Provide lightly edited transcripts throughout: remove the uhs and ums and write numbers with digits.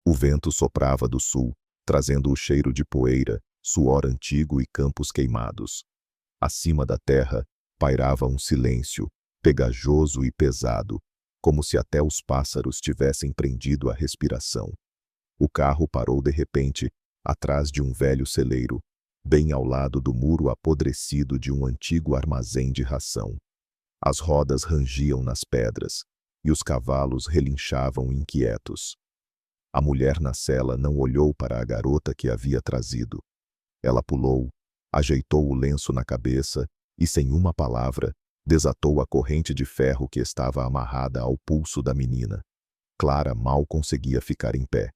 O vento soprava do sul, trazendo o cheiro de poeira, suor antigo e campos queimados. Acima da terra, pairava um silêncio, pegajoso e pesado, como se até os pássaros tivessem prendido a respiração. O carro parou de repente, atrás de um velho celeiro, bem ao lado do muro apodrecido de um antigo armazém de ração. As rodas rangiam nas pedras, e os cavalos relinchavam inquietos. A mulher na cela não olhou para a garota que havia trazido. Ela pulou, ajeitou o lenço na cabeça e, sem uma palavra, desatou a corrente de ferro que estava amarrada ao pulso da menina. Clara mal conseguia ficar em pé.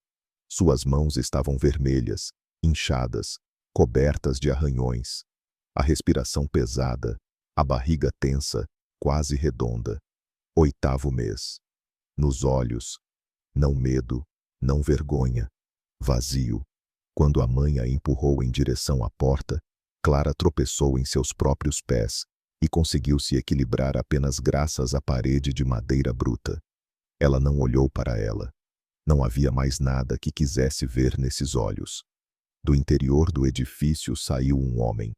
Suas mãos estavam vermelhas, inchadas, cobertas de arranhões. A respiração pesada, a barriga tensa, quase redonda. 8º mês. Nos olhos, não medo, não vergonha. Vazio. Quando a mãe a empurrou em direção à porta, Clara tropeçou em seus próprios pés e conseguiu se equilibrar apenas graças à parede de madeira bruta. Ela não olhou para ela. Não havia mais nada que quisesse ver nesses olhos. Do interior do edifício saiu um homem,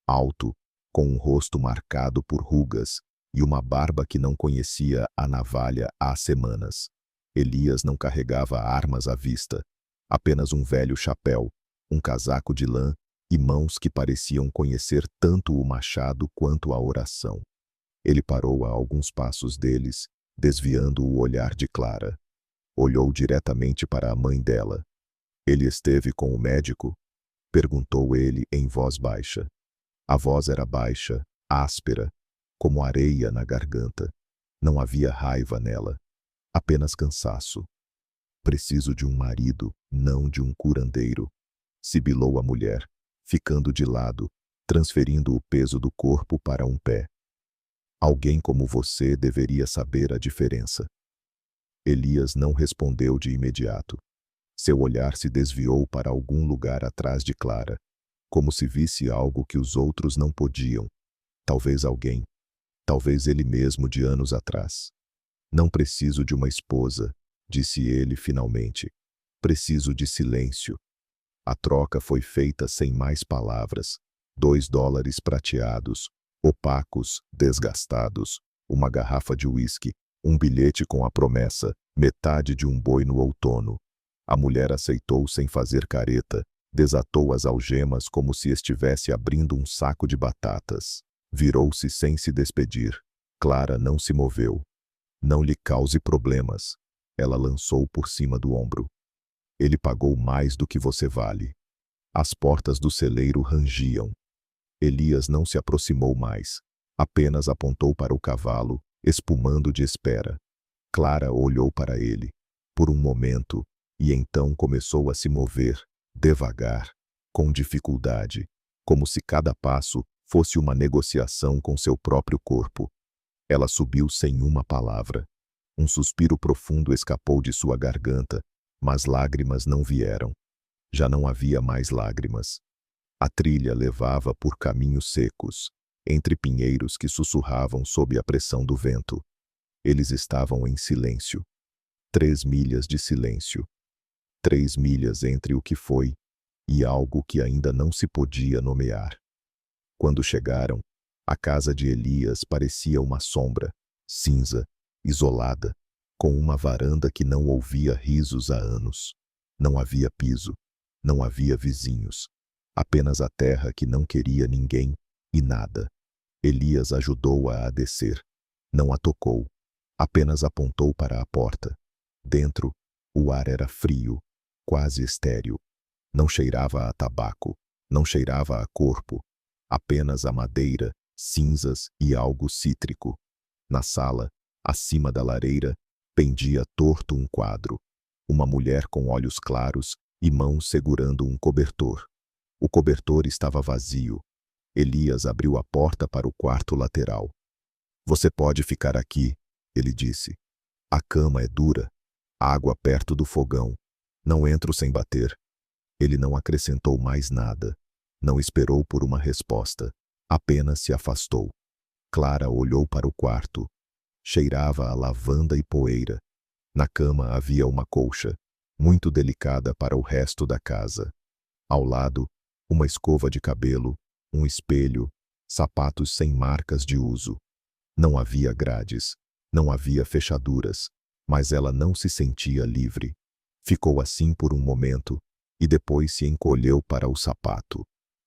alto, com um rosto marcado por rugas e uma barba que não conhecia a navalha há semanas. Elias não carregava armas à vista, apenas um velho chapéu, um casaco de lã e mãos que pareciam conhecer tanto o machado quanto a oração. Ele parou a alguns passos deles, desviando o olhar de Clara. Olhou diretamente para a mãe dela. Ele esteve com o médico? Perguntou ele em voz baixa. A voz era baixa, áspera, como areia na garganta. Não havia raiva nela, apenas cansaço. Preciso de um marido, não de um curandeiro, sibilou a mulher, ficando de lado, transferindo o peso do corpo para um pé. Alguém como você deveria saber a diferença. Elias não respondeu de imediato. Seu olhar se desviou para algum lugar atrás de Clara, como se visse algo que os outros não podiam. Talvez alguém, talvez ele mesmo de anos atrás. Não preciso de uma esposa, disse ele finalmente. Preciso de silêncio. A troca foi feita sem mais palavras. $2 prateados, opacos, desgastados, uma garrafa de uísque, um bilhete com a promessa, metade de um boi no outono. A mulher aceitou sem fazer careta, desatou as algemas como se estivesse abrindo um saco de batatas. Virou-se sem se despedir. Clara não se moveu. Não lhe cause problemas. Ela lançou por cima do ombro. Ele pagou mais do que você vale. As portas do celeiro rangiam. Elias não se aproximou mais. Apenas apontou para o cavalo, espumando de espera. Clara olhou para ele, por um momento, e então começou a se mover, devagar, com dificuldade, como se cada passo fosse uma negociação com seu próprio corpo. Ela subiu sem uma palavra. Um suspiro profundo escapou de sua garganta, mas lágrimas não vieram. Já não havia mais lágrimas. A trilha levava por caminhos secos, entre pinheiros que sussurravam sob a pressão do vento. Eles estavam em silêncio. 3 milhas de silêncio. 3 milhas entre o que foi e algo que ainda não se podia nomear. Quando chegaram, a casa de Elias parecia uma sombra, cinza, isolada, com uma varanda que não ouvia risos há anos. Não havia piso, não havia vizinhos, apenas a terra que não queria ninguém e nada. Elias ajudou-a a descer. Não a tocou, apenas apontou para a porta. Dentro, o ar era frio, quase estéril. Não cheirava a tabaco, não cheirava a corpo, apenas a madeira, cinzas e algo cítrico. Na sala, acima da lareira, pendia torto um quadro. Uma mulher com olhos claros e mãos segurando um cobertor. O cobertor estava vazio. Elias abriu a porta para o quarto lateral. Você pode ficar aqui, ele disse. A cama é dura. Água perto do fogão. Não entro sem bater. Ele não acrescentou mais nada. Não esperou por uma resposta. Apenas se afastou. Clara olhou para o quarto. Cheirava a lavanda e poeira. Na cama havia uma colcha. muito delicada para o resto da casa. Ao lado, uma escova de cabelo, um espelho, sapatos sem marcas de uso. Não havia grades, não havia fechaduras, mas ela não se sentia livre. Ficou assim por um momento, e depois se encolheu para o sapato.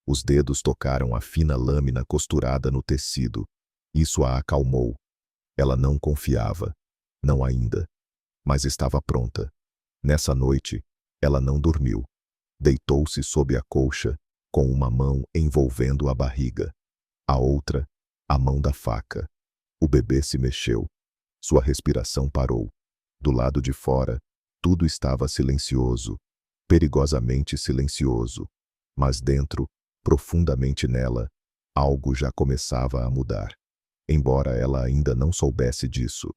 Os dedos tocaram a fina lâmina costurada no tecido. Isso a acalmou. Ela não confiava. Não ainda. Mas estava pronta. Nessa noite, ela não dormiu. Deitou-se sob a colcha, com uma mão envolvendo a barriga. A outra, a mão da faca. O bebê se mexeu. Sua respiração parou. Do lado de fora, tudo estava silencioso, perigosamente silencioso. Mas dentro, profundamente nela, algo já começava a mudar. Embora ela ainda não soubesse disso.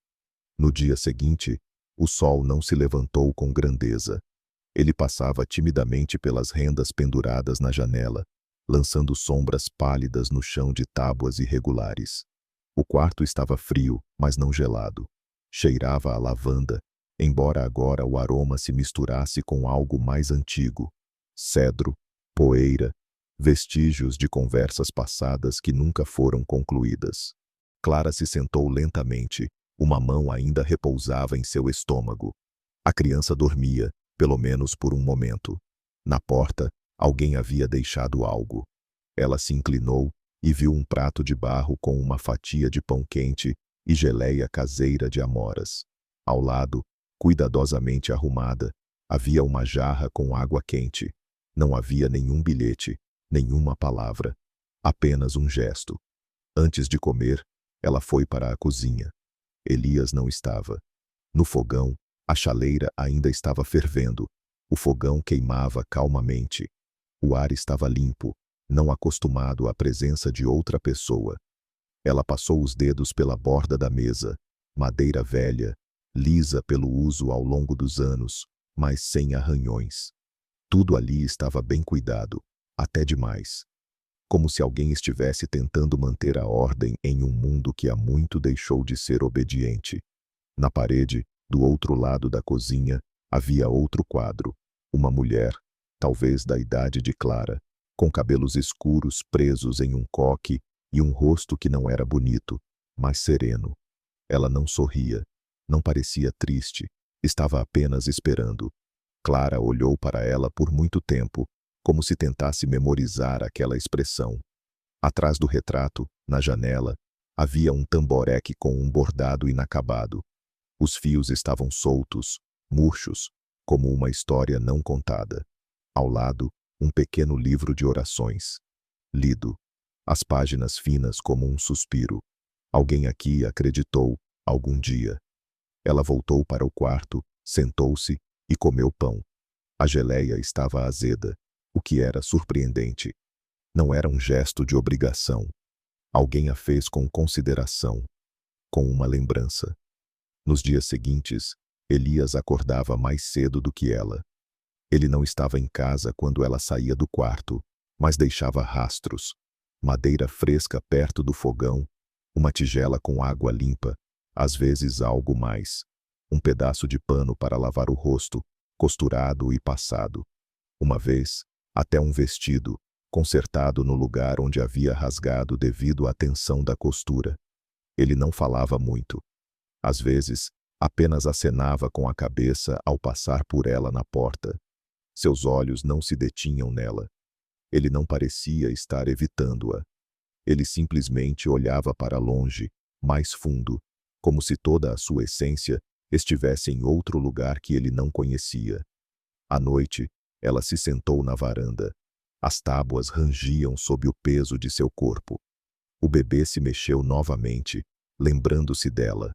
No dia seguinte, o sol não se levantou com grandeza. Ele passava timidamente pelas rendas penduradas na janela, lançando sombras pálidas no chão de tábuas irregulares. O quarto estava frio, mas não gelado. Cheirava a lavanda, embora agora o aroma se misturasse com algo mais antigo. Cedro, poeira, vestígios de conversas passadas que nunca foram concluídas. Clara se sentou lentamente, uma mão ainda repousava em seu estômago. A criança dormia, pelo menos por um momento. Na porta, alguém havia deixado algo. Ela se inclinou e viu um prato de barro com uma fatia de pão quente e geleia caseira de amoras. Ao lado, cuidadosamente arrumada, havia uma jarra com água quente. Não havia nenhum bilhete, nenhuma palavra, apenas um gesto. Antes de comer, ela foi para a cozinha. Elias não estava. No fogão, a chaleira ainda estava fervendo. O fogão queimava calmamente. O ar estava limpo, não acostumado à presença de outra pessoa. Ela passou os dedos pela borda da mesa, madeira velha, lisa pelo uso ao longo dos anos, mas sem arranhões. Tudo ali estava bem cuidado, até demais. Como se alguém estivesse tentando manter a ordem em um mundo que há muito deixou de ser obediente. Na parede, do outro lado da cozinha, havia outro quadro. Uma mulher, talvez da idade de Clara, com cabelos escuros presos em um coque e um rosto que não era bonito, mas sereno. Ela não sorria, não parecia triste, estava apenas esperando. Clara olhou para ela por muito tempo, como se tentasse memorizar aquela expressão. Atrás do retrato, na janela, havia um tamboreque com um bordado inacabado. Os fios estavam soltos, murchos, como uma história não contada. Ao lado, um pequeno livro de orações. Lido. As páginas finas como um suspiro. Alguém aqui acreditou, algum dia. Ela voltou para o quarto, sentou-se e comeu pão. A geleia estava azeda, o que era surpreendente. Não era um gesto de obrigação. Alguém a fez com consideração, com uma lembrança. Nos dias seguintes, Elias acordava mais cedo do que ela. Ele não estava em casa quando ela saía do quarto, mas deixava rastros. Madeira fresca perto do fogão, uma tigela com água limpa, às vezes algo mais. Um pedaço de pano para lavar o rosto, costurado e passado. Uma vez, até um vestido, consertado no lugar onde havia rasgado devido à tensão da costura. Ele não falava muito. Às vezes, apenas acenava com a cabeça ao passar por ela na porta. Seus olhos não se detinham nela. Ele não parecia estar evitando-a. Ele simplesmente olhava para longe, mais fundo, como se toda a sua essência estivesse em outro lugar que ele não conhecia. À noite, ela se sentou na varanda. As tábuas rangiam sob o peso de seu corpo. O bebê se mexeu novamente, lembrando-se dela.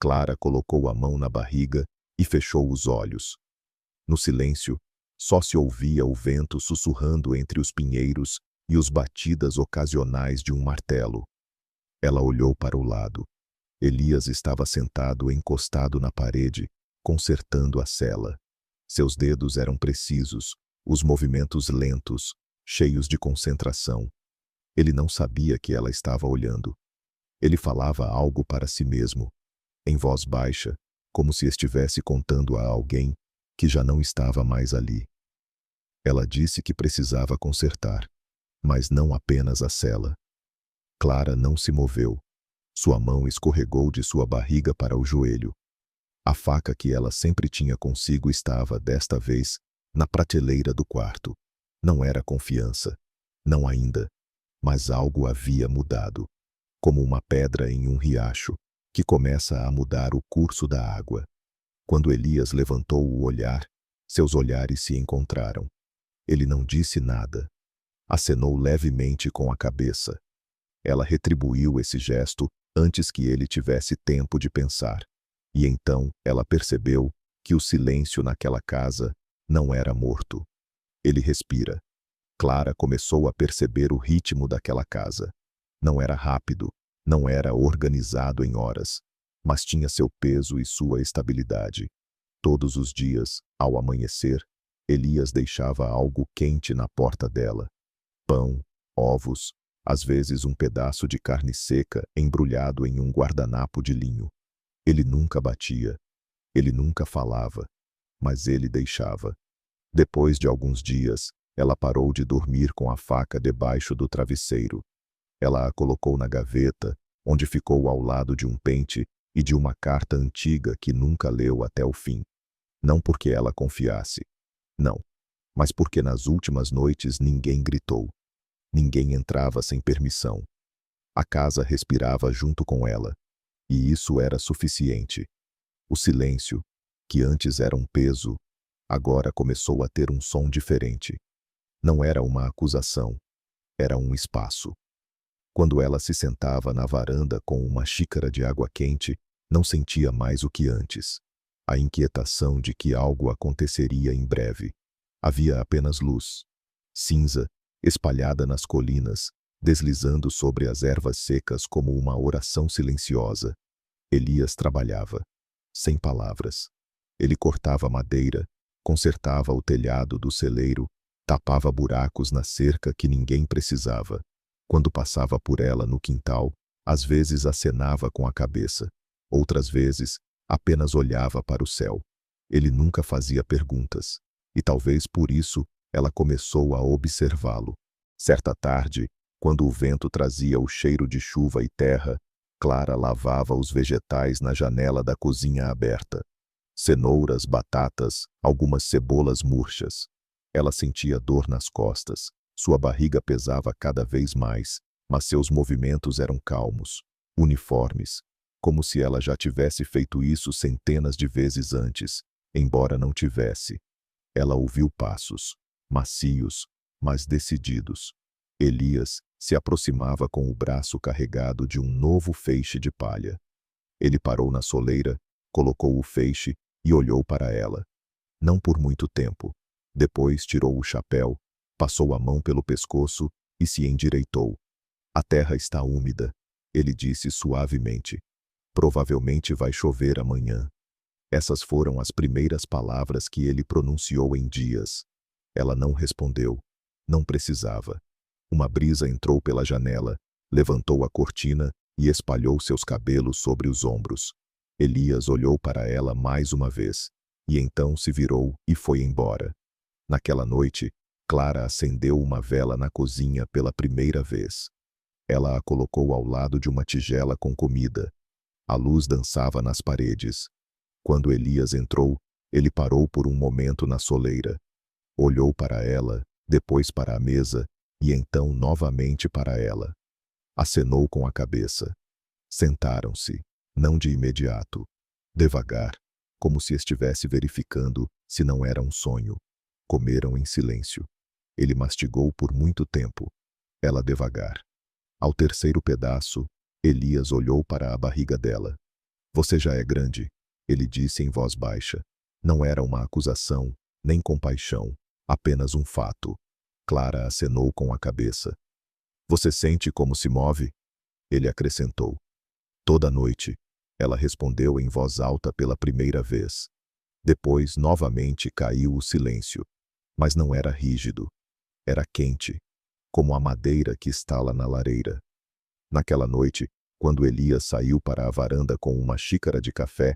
Clara colocou a mão na barriga e fechou os olhos. No silêncio, só se ouvia o vento sussurrando entre os pinheiros e os batidas ocasionais de um martelo. Ela olhou para o lado. Elias estava sentado encostado na parede, consertando a cela. Seus dedos eram precisos, os movimentos lentos, cheios de concentração. Ele não sabia que ela estava olhando. Ele falava algo para si mesmo, em voz baixa, como se estivesse contando a alguém, que já não estava mais ali. Ela disse que precisava consertar, mas não apenas a cela. Clara não se moveu. Sua mão escorregou de sua barriga para o joelho. A faca que ela sempre tinha consigo estava, desta vez, na prateleira do quarto. Não era confiança. Não ainda. Mas algo havia mudado. Como uma pedra em um riacho, que começa a mudar o curso da água. Quando Elias levantou o olhar, seus olhares se encontraram. Ele não disse nada. Acenou levemente com a cabeça. Ela retribuiu esse gesto antes que ele tivesse tempo de pensar. E então ela percebeu que o silêncio naquela casa não era morto. Ele respira. Clara começou a perceber o ritmo daquela casa. Não era rápido, não era organizado em horas, mas tinha seu peso e sua estabilidade. Todos os dias, ao amanhecer, Elias deixava algo quente na porta dela. Pão, ovos, às vezes um pedaço de carne seca embrulhado em um guardanapo de linho. Ele nunca batia, ele nunca falava, mas ele deixava. Depois de alguns dias, ela parou de dormir com a faca debaixo do travesseiro. Ela a colocou na gaveta, onde ficou ao lado de um pente e de uma carta antiga que nunca leu até o fim. Não porque ela confiasse. Não. Mas porque nas últimas noites ninguém gritou. Ninguém entrava sem permissão. A casa respirava junto com ela. E isso era suficiente. O silêncio, que antes era um peso, agora começou a ter um som diferente. Não era uma acusação. Era um espaço. Quando ela se sentava na varanda com uma xícara de água quente, não sentia mais o que antes. A inquietação de que algo aconteceria em breve. Havia apenas luz. Cinza, espalhada nas colinas, deslizando sobre as ervas secas como uma oração silenciosa. Elias trabalhava, sem palavras. Ele cortava madeira, consertava o telhado do celeiro, tapava buracos na cerca que ninguém precisava. Quando passava por ela no quintal, às vezes acenava com a cabeça. Outras vezes, apenas olhava para o céu. Ele nunca fazia perguntas. E talvez por isso, ela começou a observá-lo. Certa tarde, quando o vento trazia o cheiro de chuva e terra, Clara lavava os vegetais na janela da cozinha aberta. Cenouras, batatas, algumas cebolas murchas. Ela sentia dor nas costas. Sua barriga pesava cada vez mais, mas seus movimentos eram calmos, uniformes, como se ela já tivesse feito isso centenas de vezes antes, embora não tivesse. Ela ouviu passos, macios, mas decididos. Elias se aproximava com o braço carregado de um novo feixe de palha. Ele parou na soleira, colocou o feixe e olhou para ela. Não por muito tempo. Depois tirou o chapéu, passou a mão pelo pescoço e se endireitou. A terra está úmida, ele disse suavemente. Provavelmente vai chover amanhã. Essas foram as primeiras palavras que ele pronunciou em dias. Ela não respondeu. Não precisava. Uma brisa entrou pela janela, levantou a cortina e espalhou seus cabelos sobre os ombros. Elias olhou para ela mais uma vez, e então se virou e foi embora. Naquela noite, Clara acendeu uma vela na cozinha pela primeira vez. Ela a colocou ao lado de uma tigela com comida. A luz dançava nas paredes. Quando Elias entrou, ele parou por um momento na soleira. Olhou para ela, depois para a mesa, e então novamente para ela. Acenou com a cabeça. Sentaram-se, não de imediato. Devagar, como se estivesse verificando se não era um sonho. Comeram em silêncio. Ele mastigou por muito tempo. Ela devagar. Ao terceiro pedaço, Elias olhou para a barriga dela. Você já é grande, ele disse em voz baixa. Não era uma acusação, nem compaixão, apenas um fato. Clara acenou com a cabeça. Você sente como se move? Ele acrescentou. Toda noite, ela respondeu em voz alta pela primeira vez. Depois, novamente, caiu o silêncio. Mas não era rígido. Era quente, como a madeira que estala na lareira. Naquela noite, quando Elias saiu para a varanda com uma xícara de café,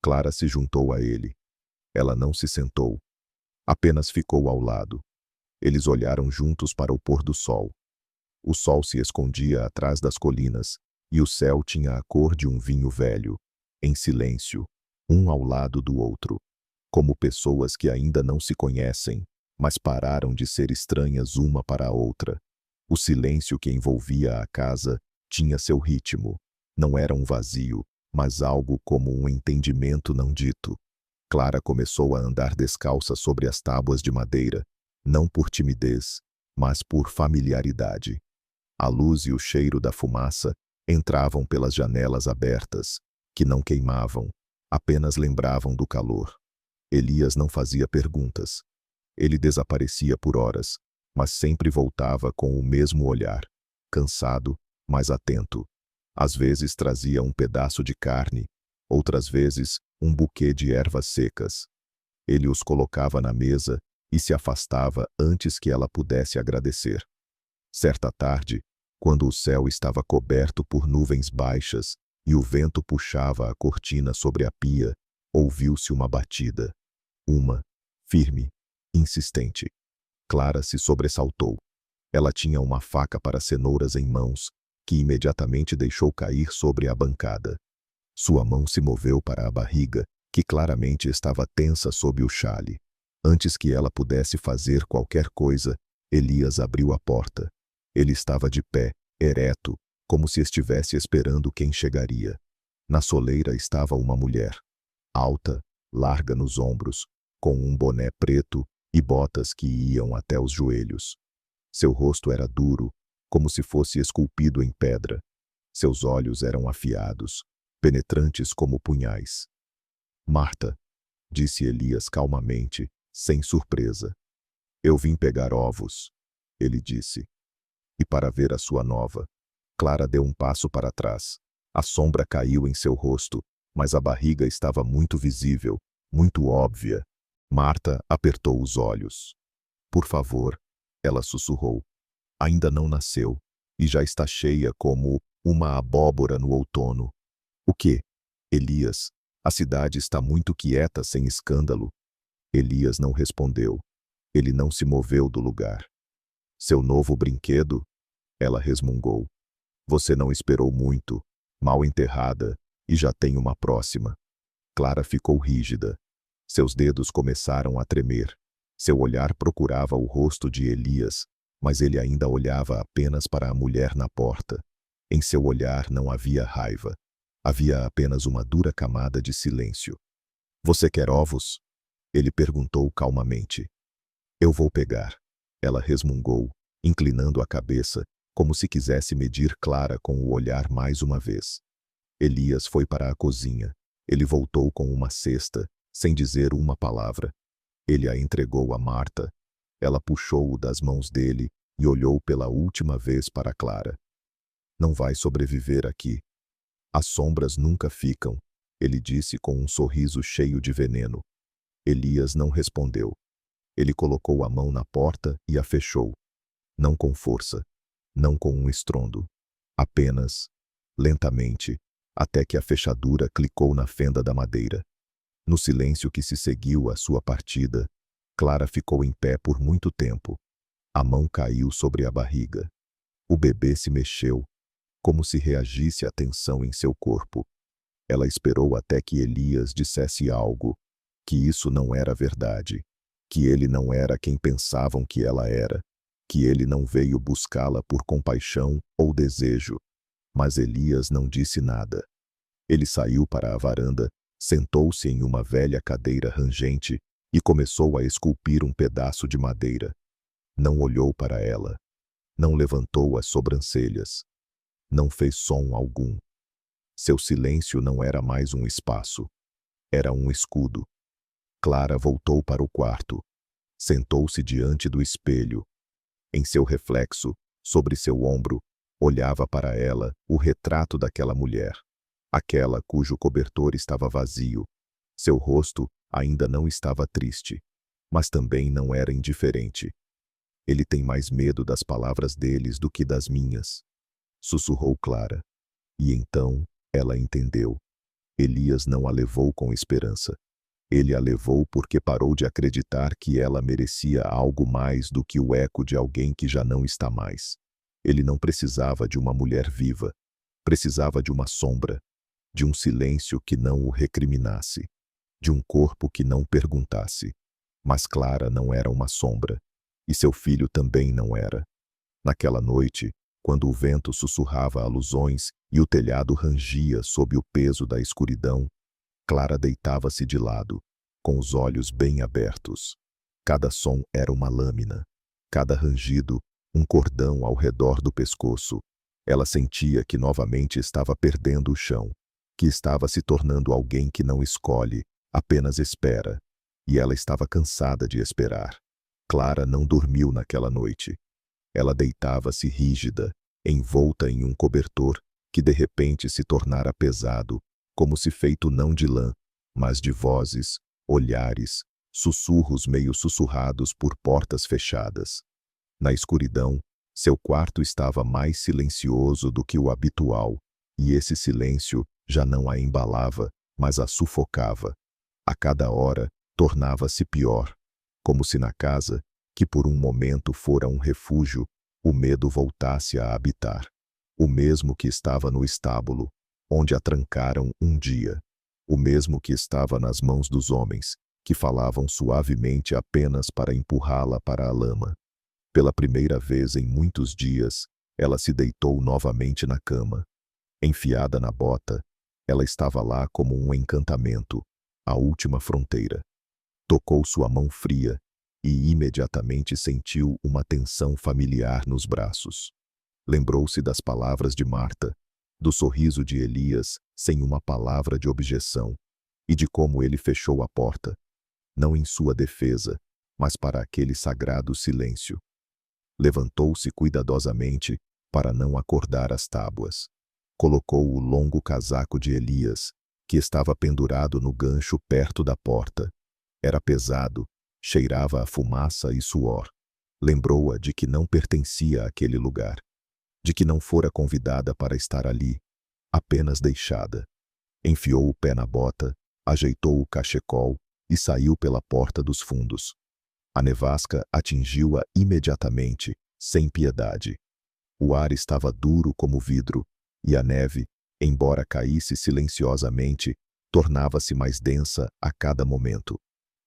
Clara se juntou a ele. Ela não se sentou. Apenas ficou ao lado. Eles olharam juntos para o pôr do sol. O sol se escondia atrás das colinas, e o céu tinha a cor de um vinho velho, em silêncio, um ao lado do outro, como pessoas que ainda não se conhecem, mas pararam de ser estranhas uma para a outra. O silêncio que envolvia a casa tinha seu ritmo. Não era um vazio, mas algo como um entendimento não dito. Clara começou a andar descalça sobre as tábuas de madeira, não por timidez, mas por familiaridade. A luz e o cheiro da fumaça entravam pelas janelas abertas, que não queimavam, apenas lembravam do calor. Elias não fazia perguntas. Ele desaparecia por horas, mas sempre voltava com o mesmo olhar, cansado, mas atento. Às vezes trazia um pedaço de carne, outras vezes um buquê de ervas secas. Ele os colocava na mesa e se afastava antes que ela pudesse agradecer. Certa tarde, quando o céu estava coberto por nuvens baixas e o vento puxava a cortina sobre a pia, ouviu-se uma batida. Uma, firme, insistente. Clara se sobressaltou. Ela tinha uma faca para cenouras em mãos, que imediatamente deixou cair sobre a bancada. Sua mão se moveu para a barriga, que claramente estava tensa sob o xale. Antes que ela pudesse fazer qualquer coisa, Elias abriu a porta. Ele estava de pé, ereto, como se estivesse esperando quem chegaria. Na soleira estava uma mulher, alta, larga nos ombros, com um boné preto e botas que iam até os joelhos. Seu rosto era duro, como se fosse esculpido em pedra. Seus olhos eram afiados, penetrantes como punhais. Marta, disse Elias calmamente, sem surpresa. Eu vim pegar ovos, ele disse. E para ver a sua nova. Clara deu um passo para trás. A sombra caiu em seu rosto, mas a barriga estava muito visível, muito óbvia. Marta apertou os olhos. Por favor, ela sussurrou. Ainda não nasceu, e já está cheia como uma abóbora no outono. O quê? Elias, a cidade está muito quieta sem escândalo. Elias não respondeu. Ele não se moveu do lugar. Seu novo brinquedo? Ela resmungou. Você não esperou muito, mal enterrada, e já tem uma próxima. Clara ficou rígida. Seus dedos começaram a tremer. Seu olhar procurava o rosto de Elias, mas ele ainda olhava apenas para a mulher na porta. Em seu olhar não havia raiva. Havia apenas uma dura camada de silêncio. Você quer ovos? Ele perguntou calmamente. Eu vou pegar. Ela resmungou, inclinando a cabeça, como se quisesse medir Clara com o olhar mais uma vez. Elias foi para a cozinha. Ele voltou com uma cesta, sem dizer uma palavra. Ele a entregou a Marta. Ela puxou-o das mãos dele e olhou pela última vez para Clara. Não vai sobreviver aqui. As sombras nunca ficam, ele disse com um sorriso cheio de veneno. Elias não respondeu. Ele colocou a mão na porta e a fechou. Não com força, não com um estrondo. Apenas, lentamente, até que a fechadura clicou na fenda da madeira. No silêncio que se seguiu à sua partida, Clara ficou em pé por muito tempo. A mão caiu sobre a barriga. O bebê se mexeu, como se reagisse à tensão em seu corpo. Ela esperou até que Elias dissesse algo, que isso não era verdade, que ele não era quem pensavam que ela era, que ele não veio buscá-la por compaixão ou desejo. Mas Elias não disse nada. Ele saiu para a varanda, sentou-se em uma velha cadeira rangente e começou a esculpir um pedaço de madeira. Não olhou para ela. Não levantou as sobrancelhas. Não fez som algum. Seu silêncio não era mais um espaço. Era um escudo. Clara voltou para o quarto. Sentou-se diante do espelho. Em seu reflexo, sobre seu ombro, olhava para ela o retrato daquela mulher. Aquela cujo cobertor estava vazio. Seu rosto ainda não estava triste, mas também não era indiferente. Ele tem mais medo das palavras deles do que das minhas, sussurrou Clara. E então ela entendeu. Elias não a levou com esperança. Ele a levou porque parou de acreditar que ela merecia algo mais do que o eco de alguém que já não está mais. Ele não precisava de uma mulher viva. Precisava de uma sombra, de um silêncio que não o recriminasse, de um corpo que não perguntasse. Mas Clara não era uma sombra, e seu filho também não era. Naquela noite, quando o vento sussurrava alusões e o telhado rangia sob o peso da escuridão, Clara deitava-se de lado, com os olhos bem abertos. Cada som era uma lâmina, cada rangido, um cordão ao redor do pescoço. Ela sentia que novamente estava perdendo o chão, que estava se tornando alguém que não escolhe, apenas espera. E ela estava cansada de esperar. Clara não dormiu naquela noite. Ela deitava-se rígida, envolta em um cobertor que de repente se tornara pesado, como se feito não de lã, mas de vozes, olhares, sussurros meio sussurrados por portas fechadas. Na escuridão, seu quarto estava mais silencioso do que o habitual, e esse silêncio já não a embalava, mas a sufocava. A cada hora, tornava-se pior, como se na casa, que por um momento fora um refúgio, o medo voltasse a habitar. O mesmo que estava no estábulo, onde a trancaram um dia. O mesmo que estava nas mãos dos homens, que falavam suavemente apenas para empurrá-la para a lama. Pela primeira vez em muitos dias, ela se deitou novamente na cama. Enfiada na bota, ela estava lá como um encantamento, a última fronteira. Tocou sua mão fria e imediatamente sentiu uma tensão familiar nos braços. Lembrou-se das palavras de Marta, do sorriso de Elias sem uma palavra de objeção, e de como ele fechou a porta, não em sua defesa, mas para aquele sagrado silêncio. Levantou-se cuidadosamente para não acordar as tábuas. Colocou o longo casaco de Elias, que estava pendurado no gancho perto da porta. Era pesado, cheirava a fumaça e suor. Lembrou-a de que não pertencia àquele lugar, de que não fora convidada para estar ali, apenas deixada. Enfiou o pé na bota, ajeitou o cachecol e saiu pela porta dos fundos. A nevasca atingiu-a imediatamente, sem piedade. O ar estava duro como vidro, e a neve, embora caísse silenciosamente, tornava-se mais densa a cada momento.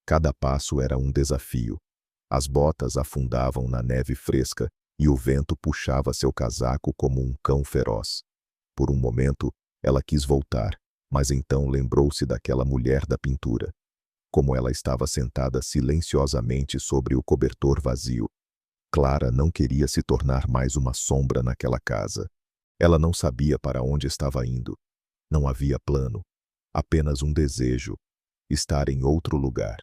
Cada passo era um desafio. As botas afundavam na neve fresca e o vento puxava seu casaco como um cão feroz. Por um momento, ela quis voltar, mas então lembrou-se daquela mulher da pintura. Como ela estava sentada silenciosamente sobre o cobertor vazio. Clara não queria se tornar mais uma sombra naquela casa. Ela não sabia para onde estava indo. Não havia plano. Apenas um desejo: estar em outro lugar.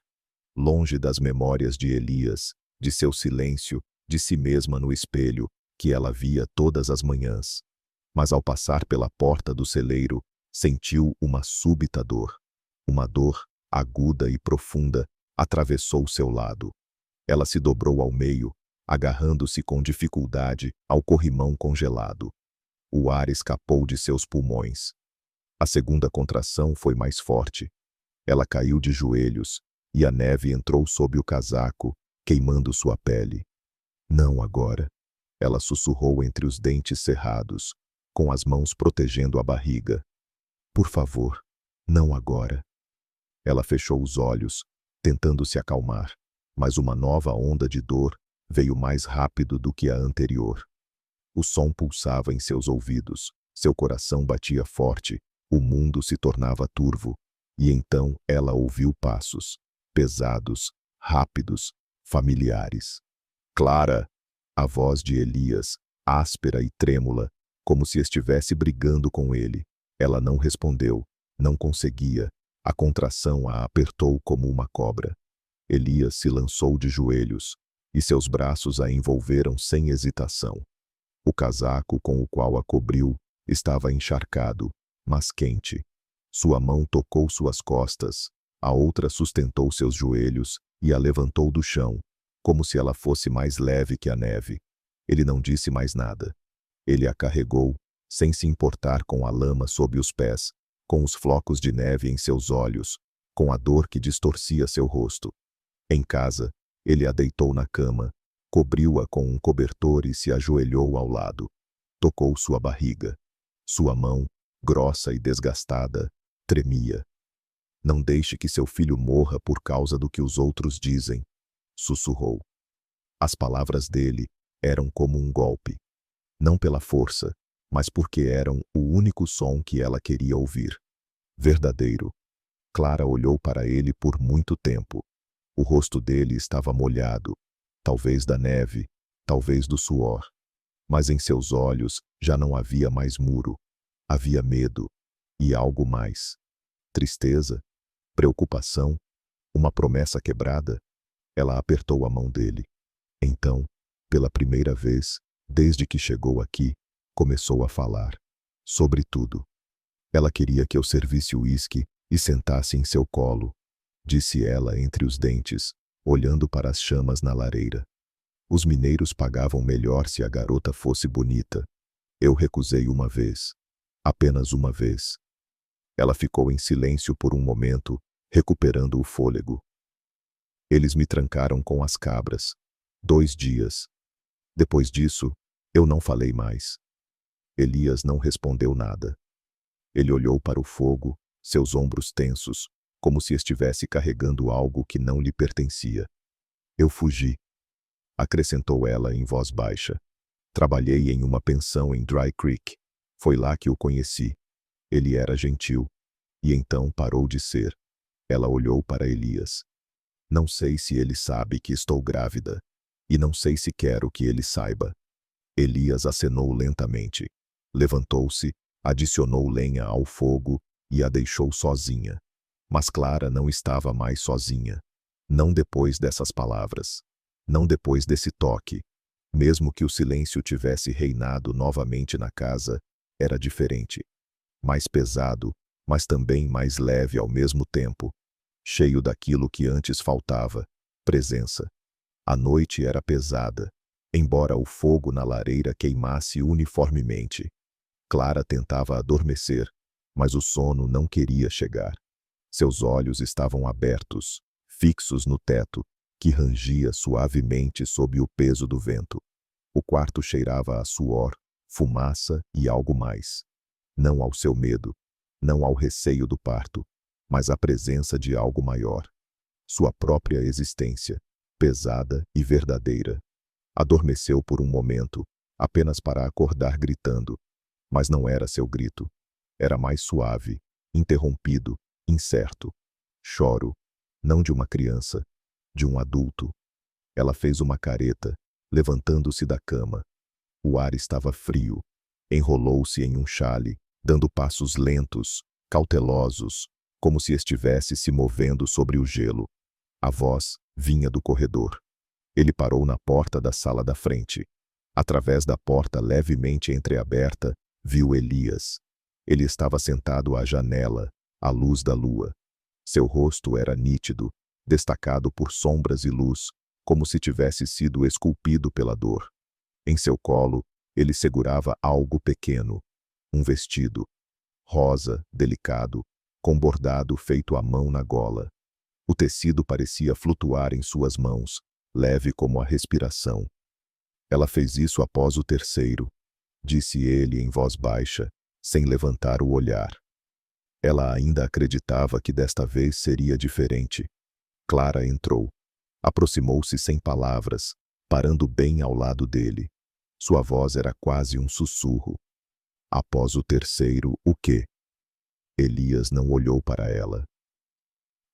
Longe das memórias de Elias, de seu silêncio, de si mesma no espelho, que ela via todas as manhãs. Mas ao passar pela porta do celeiro, sentiu uma súbita dor. Uma dor, aguda e profunda, atravessou seu lado. Ela se dobrou ao meio, agarrando-se com dificuldade ao corrimão congelado. O ar escapou de seus pulmões. A segunda contração foi mais forte. Ela caiu de joelhos, e a neve entrou sob o casaco, queimando sua pele. Não agora. Ela sussurrou entre os dentes cerrados, com as mãos protegendo a barriga. Por favor, não agora. Ela fechou os olhos, tentando se acalmar, mas uma nova onda de dor veio mais rápido do que a anterior. O som pulsava em seus ouvidos, seu coração batia forte, o mundo se tornava turvo, e então ela ouviu passos, pesados, rápidos, familiares. Clara! A voz de Elias, áspera e trêmula, como se estivesse brigando com ele. Ela não respondeu, não conseguia. A contração a apertou como uma cobra. Elias se lançou de joelhos, e seus braços a envolveram sem hesitação. O casaco com o qual a cobriu estava encharcado, mas quente. Sua mão tocou suas costas, a outra sustentou seus joelhos e a levantou do chão, como se ela fosse mais leve que a neve. Ele não disse mais nada. Ele a carregou, sem se importar com a lama sob os pés, com os flocos de neve em seus olhos, com a dor que distorcia seu rosto. Em casa, ele a deitou na cama, cobriu-a com um cobertor e se ajoelhou ao lado. Tocou sua barriga. Sua mão, grossa e desgastada, tremia. Não deixe que seu filho morra por causa do que os outros dizem, sussurrou. As palavras dele eram como um golpe. Não pela força, mas porque eram o único som que ela queria ouvir. Verdadeiro. Clara olhou para ele por muito tempo. O rosto dele estava molhado, talvez da neve, talvez do suor. Mas em seus olhos já não havia mais muro. Havia medo e algo mais. Tristeza, preocupação, uma promessa quebrada. Ela apertou a mão dele. Então, pela primeira vez, desde que chegou aqui, começou a falar. Sobre tudo. Ela queria que eu servisse o uísque e sentasse em seu colo, disse ela entre os dentes, olhando para as chamas na lareira. Os mineiros pagavam melhor se a garota fosse bonita. Eu recusei uma vez. Apenas uma vez. Ela ficou em silêncio por um momento, recuperando o fôlego. Eles me trancaram com as cabras. 2 dias. Depois disso, eu não falei mais. Elias não respondeu nada. Ele olhou para o fogo, seus ombros tensos, como se estivesse carregando algo que não lhe pertencia. Eu fugi, acrescentou ela em voz baixa. Trabalhei em uma pensão em Dry Creek. Foi lá que o conheci. Ele era gentil. E então parou de ser. Ela olhou para Elias. Não sei se ele sabe que estou grávida. E não sei se quero que ele saiba. Elias acenou lentamente. Levantou-se, adicionou lenha ao fogo e a deixou sozinha. Mas Clara não estava mais sozinha. Não depois dessas palavras. Não depois desse toque. Mesmo que o silêncio tivesse reinado novamente na casa, era diferente. Mais pesado, mas também mais leve ao mesmo tempo. Cheio daquilo que antes faltava, presença. A noite era pesada, embora o fogo na lareira queimasse uniformemente. Clara tentava adormecer, mas o sono não queria chegar. Seus olhos estavam abertos, fixos no teto, que rangia suavemente sob o peso do vento. O quarto cheirava a suor, fumaça e algo mais. Não ao seu medo, não ao receio do parto, mas à presença de algo maior. Sua própria existência, pesada e verdadeira. Adormeceu por um momento, apenas para acordar gritando. Mas não era seu grito. Era mais suave, interrompido, incerto. Choro, não de uma criança, de um adulto. Ela fez uma careta, levantando-se da cama. O ar estava frio. Enrolou-se em um xale, dando passos lentos, cautelosos, como se estivesse se movendo sobre o gelo. A voz vinha do corredor. Ele parou na porta da sala da frente. Através da porta levemente entreaberta, viu Elias. Ele estava sentado à janela, à luz da lua. Seu rosto era nítido, destacado por sombras e luz, como se tivesse sido esculpido pela dor. Em seu colo, ele segurava algo pequeno, um vestido, rosa, delicado, com bordado feito à mão na gola. O tecido parecia flutuar em suas mãos, leve como a respiração. Ela fez isso após o terceiro, disse ele em voz baixa, sem levantar o olhar. Ela ainda acreditava que desta vez seria diferente. Clara entrou. Aproximou-se sem palavras, parando bem ao lado dele. Sua voz era quase um sussurro. Após o terceiro, o quê? Elias não olhou para ela.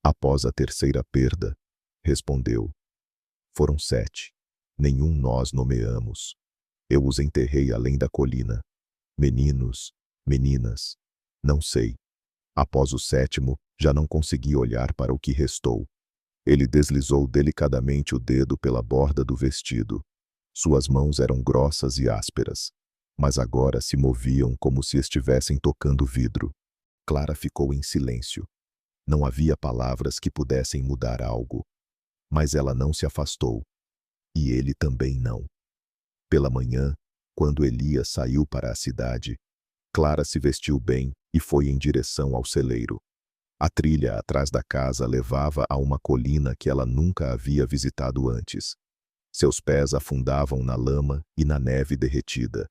Após a terceira perda, respondeu. Foram 7. Nenhum nós nomeamos. Eu os enterrei além da colina. Meninos, meninas, não sei. Após o 7º, já não consegui olhar para o que restou. Ele deslizou delicadamente o dedo pela borda do vestido. Suas mãos eram grossas e ásperas, mas agora se moviam como se estivessem tocando vidro. Clara ficou em silêncio. Não havia palavras que pudessem mudar algo. Mas ela não se afastou. E ele também não. Pela manhã, quando Elias saiu para a cidade, Clara se vestiu bem e foi em direção ao celeiro. A trilha atrás da casa levava a uma colina que ela nunca havia visitado antes. Seus pés afundavam na lama e na neve derretida.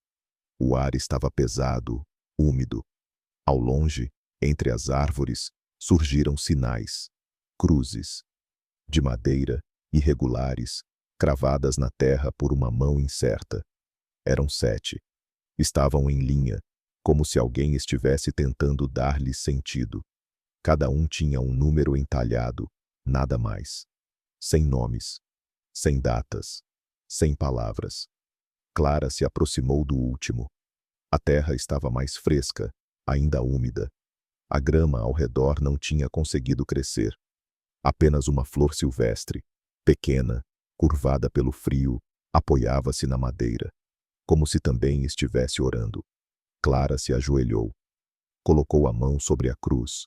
O ar estava pesado, úmido. Ao longe, entre as árvores, surgiram sinais, cruzes, de madeira, irregulares, cravadas na terra por uma mão incerta. Eram 7. Estavam em linha, como se alguém estivesse tentando dar-lhes sentido. Cada um tinha um número entalhado, nada mais. Sem nomes, sem datas, sem palavras. Clara se aproximou do último. A terra estava mais fresca, ainda úmida. A grama ao redor não tinha conseguido crescer. Apenas uma flor silvestre, pequena, curvada pelo frio, apoiava-se na madeira, como se também estivesse orando. Clara se ajoelhou. Colocou a mão sobre a cruz.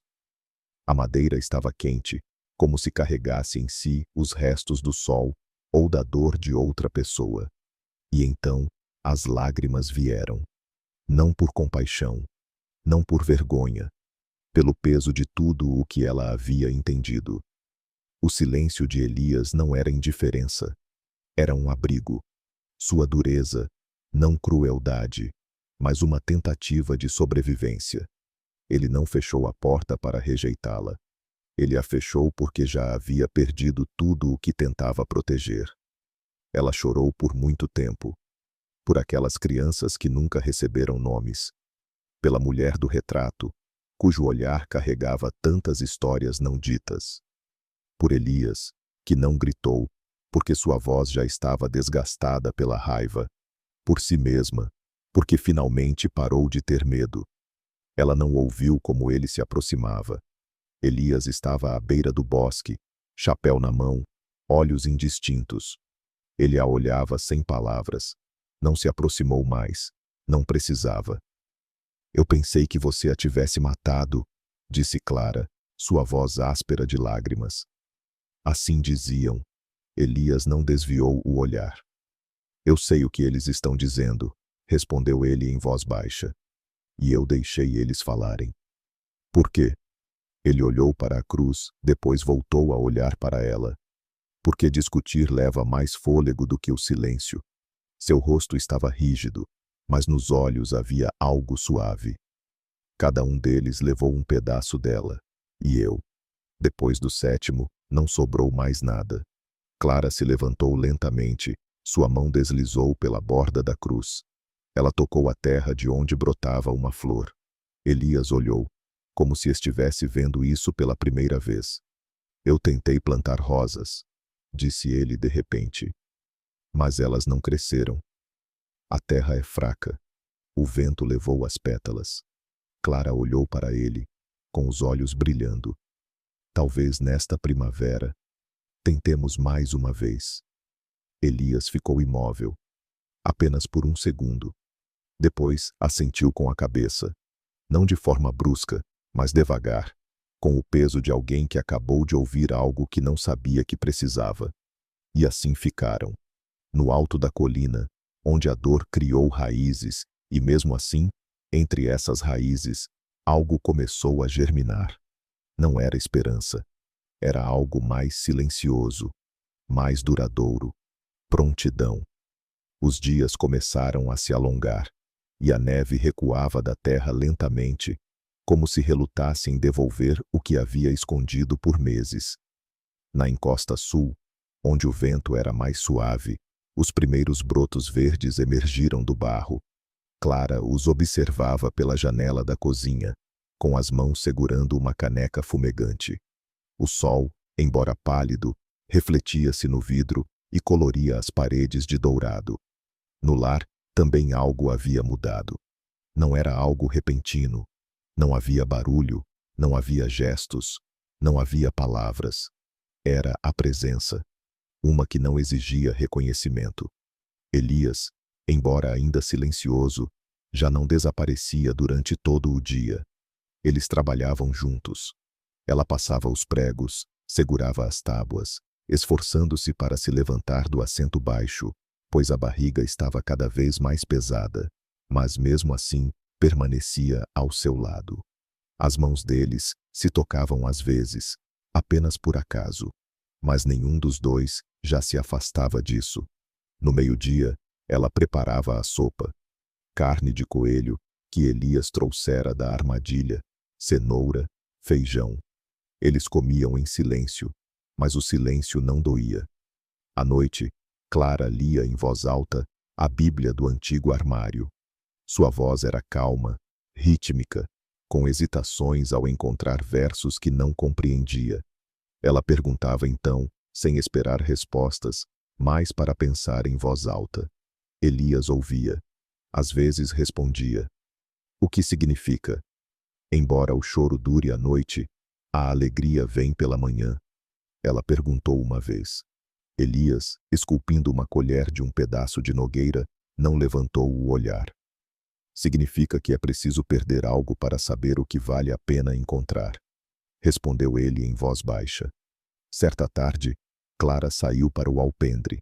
A madeira estava quente, como se carregasse em si os restos do sol ou da dor de outra pessoa. E então, as lágrimas vieram. Não por compaixão, não por vergonha, pelo peso de tudo o que ela havia entendido. O silêncio de Elias não era indiferença, era um abrigo. Sua dureza, não crueldade, mas uma tentativa de sobrevivência. Ele não fechou a porta para rejeitá-la. Ele a fechou porque já havia perdido tudo o que tentava proteger. Ela chorou por muito tempo. Por aquelas crianças que nunca receberam nomes. Pela mulher do retrato, cujo olhar carregava tantas histórias não ditas. Por Elias, que não gritou, porque sua voz já estava desgastada pela raiva. Por si mesma, porque finalmente parou de ter medo. Ela não ouviu como ele se aproximava. Elias estava à beira do bosque, chapéu na mão, olhos indistintos. Ele a olhava sem palavras. Não se aproximou mais. Não precisava. Eu pensei que você a tivesse matado, disse Clara, sua voz áspera de lágrimas. Assim diziam. Elias não desviou o olhar. Eu sei o que eles estão dizendo, respondeu ele em voz baixa. E eu deixei eles falarem. Por quê? Ele olhou para a cruz, depois voltou a olhar para ela. Porque discutir leva mais fôlego do que o silêncio. Seu rosto estava rígido, mas nos olhos havia algo suave. Cada um deles levou um pedaço dela, e eu. Depois do 7º, não sobrou mais nada. Clara se levantou lentamente, sua mão deslizou pela borda da cruz. Ela tocou a terra de onde brotava uma flor. Elias olhou, como se estivesse vendo isso pela primeira vez. Eu tentei plantar rosas, disse ele de repente. Mas elas não cresceram. A terra é fraca. O vento levou as pétalas. Clara olhou para ele, com os olhos brilhando. Talvez nesta primavera, tentemos mais uma vez. Elias ficou imóvel, apenas por um segundo. Depois, assentiu com a cabeça. Não de forma brusca, mas devagar, com o peso de alguém que acabou de ouvir algo que não sabia que precisava. E assim ficaram. No alto da colina, onde a dor criou raízes, e mesmo assim, entre essas raízes, algo começou a germinar. Não era esperança. Era algo mais silencioso, mais duradouro. Prontidão. Os dias começaram a se alongar, e a neve recuava da terra lentamente, como se relutasse em devolver o que havia escondido por meses. Na encosta sul, onde o vento era mais suave, os primeiros brotos verdes emergiram do barro. Clara os observava pela janela da cozinha, com as mãos segurando uma caneca fumegante. O sol, embora pálido, refletia-se no vidro e coloria as paredes de dourado. No lar, também algo havia mudado. Não era algo repentino. Não havia barulho, não havia gestos, não havia palavras. Era a presença, uma que não exigia reconhecimento. Elias, embora ainda silencioso, já não desaparecia durante todo o dia. Eles trabalhavam juntos. Ela passava os pregos, segurava as tábuas, esforçando-se para se levantar do assento baixo, pois a barriga estava cada vez mais pesada, mas mesmo assim permanecia ao seu lado. As mãos deles se tocavam às vezes, apenas por acaso. Mas nenhum dos dois já se afastava disso. No meio-dia, ela preparava a sopa. Carne de coelho, que Elias trouxera da armadilha, cenoura, feijão. Eles comiam em silêncio, mas o silêncio não doía. À noite, Clara lia em voz alta a Bíblia do antigo armário. Sua voz era calma, rítmica, com hesitações ao encontrar versos que não compreendia. Ela perguntava então, sem esperar respostas, mais para pensar em voz alta. Elias ouvia. Às vezes respondia. O que significa? Embora o choro dure à noite, a alegria vem pela manhã. Ela perguntou uma vez. Elias, esculpindo uma colher de um pedaço de nogueira, não levantou o olhar. Significa que é preciso perder algo para saber o que vale a pena encontrar. Respondeu ele em voz baixa. Certa tarde, Clara saiu para o alpendre.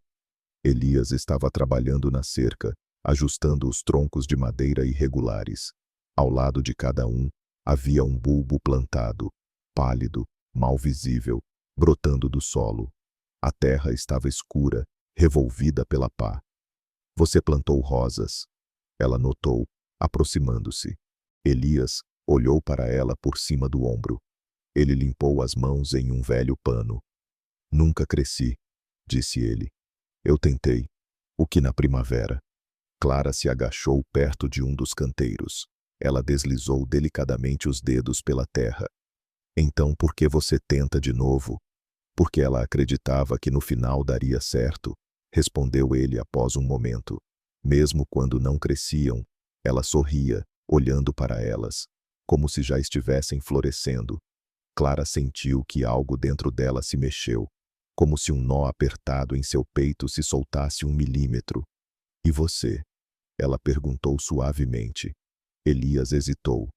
Elias estava trabalhando na cerca, ajustando os troncos de madeira irregulares. Ao lado de cada um, havia um bulbo plantado, pálido, mal visível, brotando do solo. A terra estava escura, revolvida pela pá. Você plantou rosas. Ela notou, aproximando-se. Elias olhou para ela por cima do ombro. Ele limpou as mãos em um velho pano. Nunca cresci, disse ele. Eu tentei. O que na primavera? Clara se agachou perto de um dos canteiros. Ela deslizou delicadamente os dedos pela terra. Então por que você tenta de novo? Porque ela acreditava que no final daria certo, respondeu ele após um momento. Mesmo quando não cresciam, ela sorria, olhando para elas, como se já estivessem florescendo. Clara sentiu que algo dentro dela se mexeu, como se um nó apertado em seu peito se soltasse 1 milímetro. E você? Ela perguntou suavemente. Elias hesitou.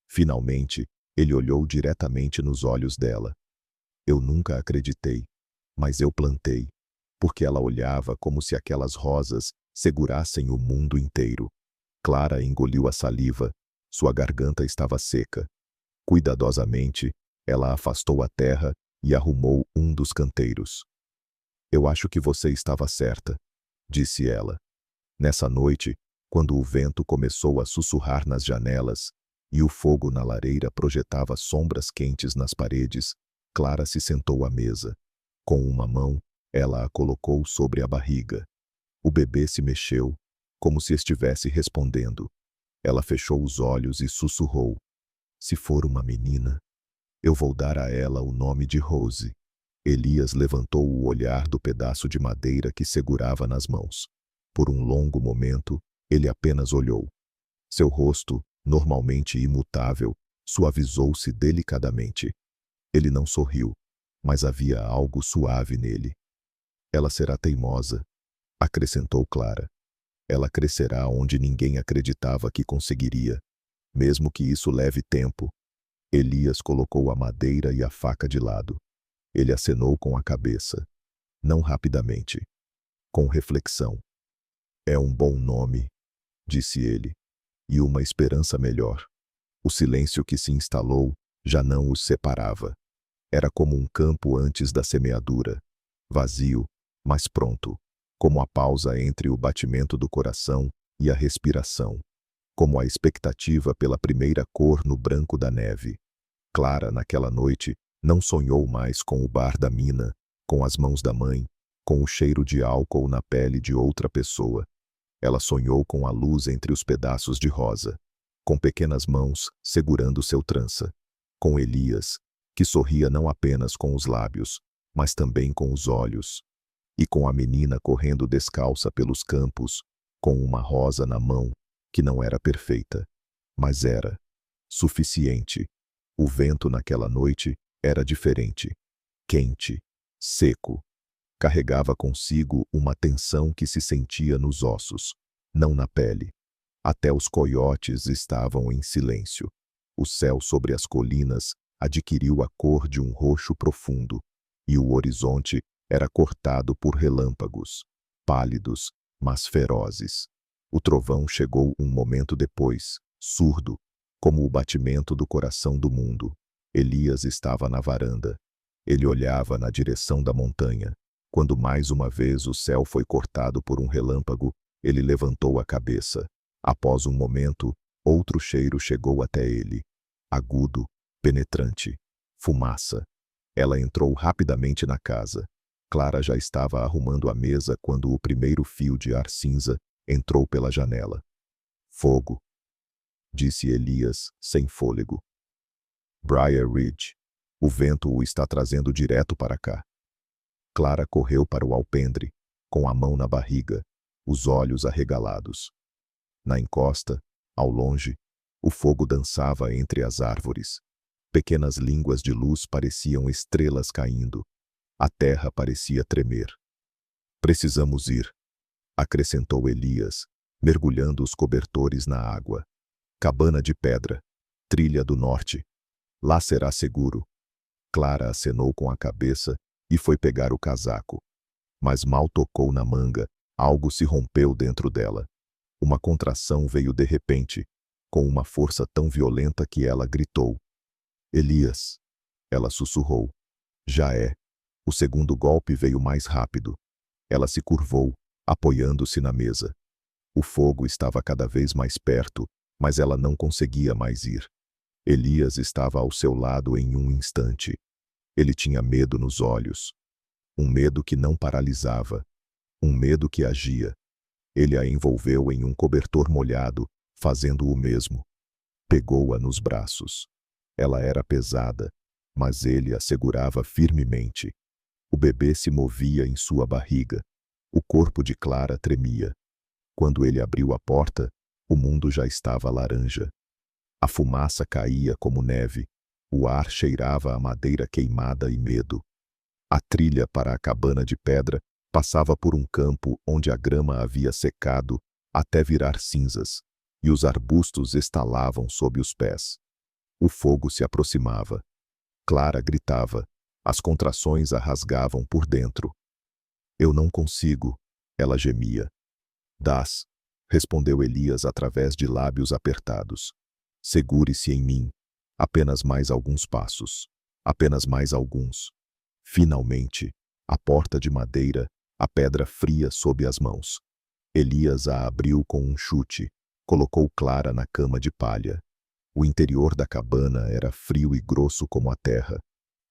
Finalmente, ele olhou diretamente nos olhos dela. Eu nunca acreditei, mas eu plantei, porque ela olhava como se aquelas rosas segurassem o mundo inteiro. Clara engoliu a saliva, sua garganta estava seca. Cuidadosamente, ela afastou a terra e arrumou um dos canteiros. Eu acho que você estava certa, disse ela. Nessa noite, quando o vento começou a sussurrar nas janelas e o fogo na lareira projetava sombras quentes nas paredes, Clara se sentou à mesa. Com uma mão, ela a colocou sobre a barriga. O bebê se mexeu, como se estivesse respondendo. Ela fechou os olhos e sussurrou. Se for uma menina, eu vou dar a ela o nome de Rose. Elias levantou o olhar do pedaço de madeira que segurava nas mãos. Por um longo momento, ele apenas olhou. Seu rosto, normalmente imutável, suavizou-se delicadamente. Ele não sorriu, mas havia algo suave nele. Ela será teimosa, acrescentou Clara. Ela crescerá onde ninguém acreditava que conseguiria, mesmo que isso leve tempo. Elias colocou a madeira e a faca de lado. Ele acenou com a cabeça. Não rapidamente. Com reflexão. É um bom nome, disse ele, e uma esperança melhor. O silêncio que se instalou já não os separava. Era como um campo antes da semeadura, vazio, mas pronto, como a pausa entre o batimento do coração e a respiração, como a expectativa pela primeira cor no branco da neve. Clara, naquela noite, não sonhou mais com o bar da mina, com as mãos da mãe, com o cheiro de álcool na pele de outra pessoa. Ela sonhou com a luz entre os pedaços de rosa, com pequenas mãos segurando seu trança, com Elias, que sorria não apenas com os lábios, mas também com os olhos, e com a menina correndo descalça pelos campos, com uma rosa na mão, que não era perfeita, mas era suficiente. O vento naquela noite era diferente, quente, seco. Carregava consigo uma tensão que se sentia nos ossos, não na pele. Até os coiotes estavam em silêncio. O céu sobre as colinas adquiriu a cor de um roxo profundo, e o horizonte era cortado por relâmpagos, pálidos, mas ferozes. O trovão chegou um momento depois, surdo, como o batimento do coração do mundo. Elias estava na varanda. Ele olhava na direção da montanha. Quando mais uma vez o céu foi cortado por um relâmpago, ele levantou a cabeça. Após um momento, outro cheiro chegou até ele. Agudo, penetrante. Fumaça. Ela entrou rapidamente na casa. Clara já estava arrumando a mesa quando o primeiro fio de ar cinza entrou pela janela. Fogo, disse Elias, sem fôlego. Briar Ridge. O vento o está trazendo direto para cá. Clara correu para o alpendre, com a mão na barriga, os olhos arregalados. Na encosta, ao longe, o fogo dançava entre as árvores. Pequenas línguas de luz pareciam estrelas caindo. A terra parecia tremer. Precisamos ir, acrescentou Elias, mergulhando os cobertores na água. Cabana de pedra, trilha do norte. Lá será seguro. Clara acenou com a cabeça e foi pegar o casaco. Mas mal tocou na manga, algo se rompeu dentro dela. Uma contração veio de repente, com uma força tão violenta que ela gritou. Elias! Ela sussurrou. Já é. O segundo golpe veio mais rápido. Ela se curvou, apoiando-se na mesa. O fogo estava cada vez mais perto, mas ela não conseguia mais ir. Elias estava ao seu lado em um instante. Ele tinha medo nos olhos. Um medo que não paralisava. Um medo que agia. Ele a envolveu em um cobertor molhado, fazendo o mesmo. Pegou-a nos braços. Ela era pesada, mas ele a segurava firmemente. O bebê se movia em sua barriga. O corpo de Clara tremia. Quando ele abriu a porta, o mundo já estava laranja. A fumaça caía como neve. O ar cheirava a madeira queimada e medo. A trilha para a cabana de pedra passava por um campo onde a grama havia secado até virar cinzas, e os arbustos estalavam sob os pés. O fogo se aproximava. Clara gritava. As contrações a rasgavam por dentro. Eu não consigo, ela gemia. Das, respondeu Elias através de lábios apertados. Segure-se em mim. Apenas mais alguns passos. Apenas mais alguns. Finalmente, a porta de madeira, a pedra fria sob as mãos. Elias a abriu com um chute, colocou Clara na cama de palha. O interior da cabana era frio e grosso como a terra.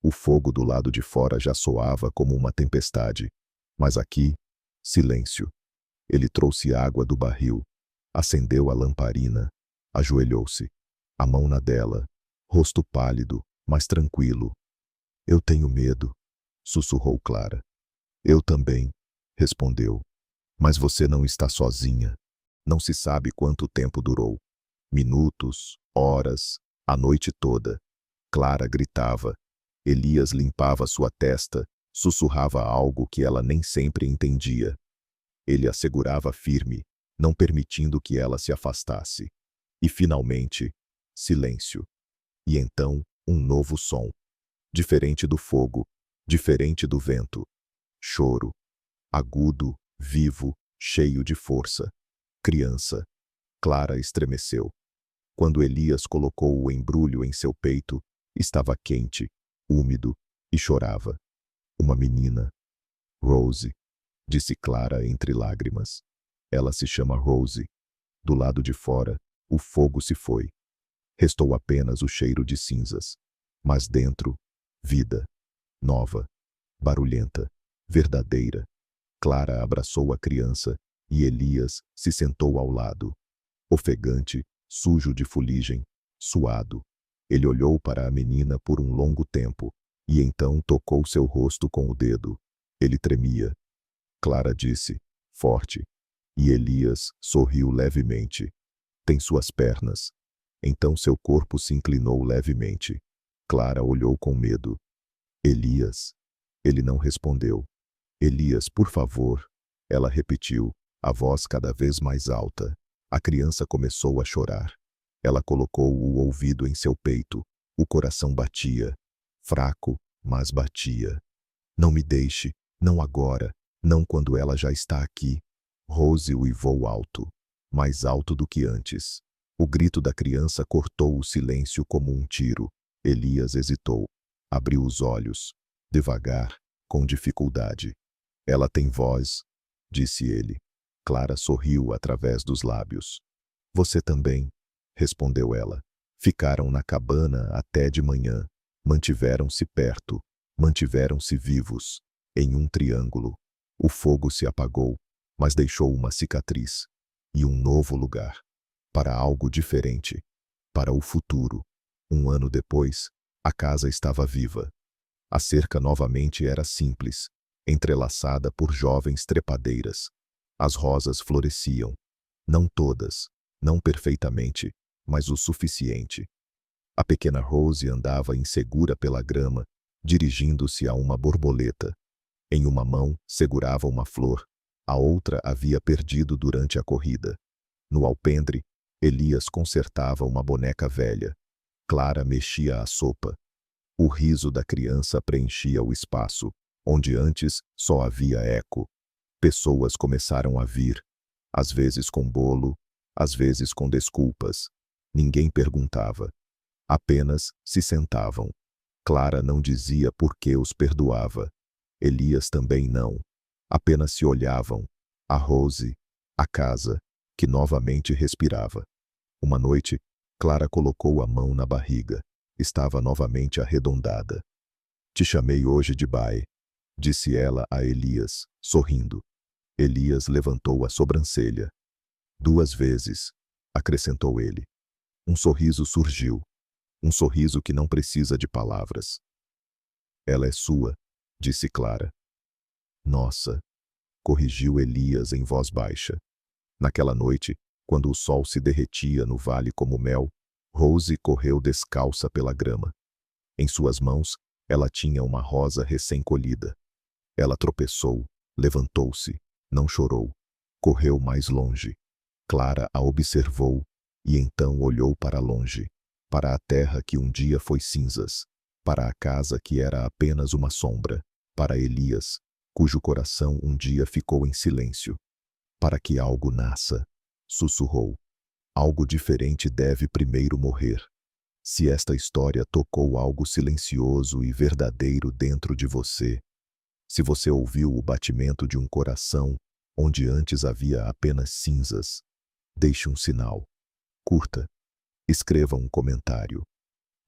O fogo do lado de fora já soava como uma tempestade. Mas aqui, silêncio. Ele trouxe água do barril, acendeu a lamparina, ajoelhou-se, a mão na dela, rosto pálido, mas tranquilo. Eu tenho medo, sussurrou Clara. Eu também, respondeu. Mas você não está sozinha. Não se sabe quanto tempo durou. Minutos, horas, a noite toda. Clara gritava. Elias limpava sua testa, sussurrava algo que ela nem sempre entendia. Ele a segurava firme, não permitindo que ela se afastasse. E finalmente, silêncio. E então, um novo som. Diferente do fogo, diferente do vento. Choro. Agudo, vivo, cheio de força. Criança. Clara estremeceu. Quando Elias colocou o embrulho em seu peito, estava quente, úmido, e chorava. Uma menina. Rose, disse Clara entre lágrimas. Ela se chama Rose. Do lado de fora, o fogo se foi. Restou apenas o cheiro de cinzas. Mas dentro, vida. Nova. Barulhenta. Verdadeira. Clara abraçou a criança e Elias se sentou ao lado. Ofegante, sujo de fuligem, suado. Ele olhou para a menina por um longo tempo, e então tocou seu rosto com o dedo. Ele tremia. Clara disse, forte. E Elias sorriu levemente. Tem suas pernas. Então seu corpo se inclinou levemente. Clara olhou com medo. Elias. Ele não respondeu. Elias, por favor. Ela repetiu, a voz cada vez mais alta. A criança começou a chorar. Ela colocou o ouvido em seu peito. O coração batia. Fraco, mas batia. Não me deixe, não agora, não quando ela já está aqui. Rose uivou alto, mais alto do que antes. O grito da criança cortou o silêncio como um tiro. Elias hesitou. Abriu os olhos. Devagar, com dificuldade. Ela tem voz, disse ele. Clara sorriu através dos lábios. Você também, respondeu ela. Ficaram na cabana até de manhã. Mantiveram-se perto. Mantiveram-se vivos. Em um triângulo. O fogo se apagou, mas deixou uma cicatriz. E um novo lugar. Para algo diferente. Para o futuro. Um ano depois, a casa estava viva. A cerca novamente era simples, entrelaçada por jovens trepadeiras. As rosas floresciam. Não todas, não perfeitamente, mas o suficiente. A pequena Rose andava insegura pela grama, dirigindo-se a uma borboleta. Em uma mão, segurava uma flor, a outra havia perdido durante a corrida. No alpendre, Elias consertava uma boneca velha. Clara mexia a sopa. O riso da criança preenchia o espaço, onde antes só havia eco. Pessoas começaram a vir, às vezes com bolo, às vezes com desculpas. Ninguém perguntava. Apenas se sentavam. Clara não dizia por que os perdoava. Elias também não. Apenas se olhavam. A Rose, a casa, que novamente respirava. Uma noite, Clara colocou a mão na barriga. Estava novamente arredondada. Te chamei hoje de pai, disse ela a Elias, sorrindo. Elias levantou a sobrancelha. 2 vezes, acrescentou ele. Um sorriso surgiu. Um sorriso que não precisa de palavras. Ela é sua, disse Clara. Nossa, corrigiu Elias em voz baixa. Naquela noite, quando o sol se derretia no vale como mel, Rose correu descalça pela grama. Em suas mãos, ela tinha uma rosa recém-colhida. Ela tropeçou, levantou-se, não chorou. Correu mais longe. Clara a observou e então olhou para longe, para a terra que um dia foi cinzas, para a casa que era apenas uma sombra, para Elias, cujo coração um dia ficou em silêncio. Para que algo nasça, sussurrou. Algo diferente deve primeiro morrer. Se esta história tocou algo silencioso e verdadeiro dentro de você, se você ouviu o batimento de um coração onde antes havia apenas cinzas, deixe um sinal. Curta. Escreva um comentário.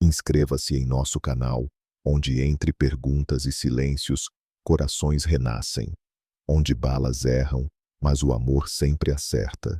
Inscreva-se em nosso canal, onde entre perguntas e silêncios, corações renascem. Onde balas erram, mas o amor sempre acerta.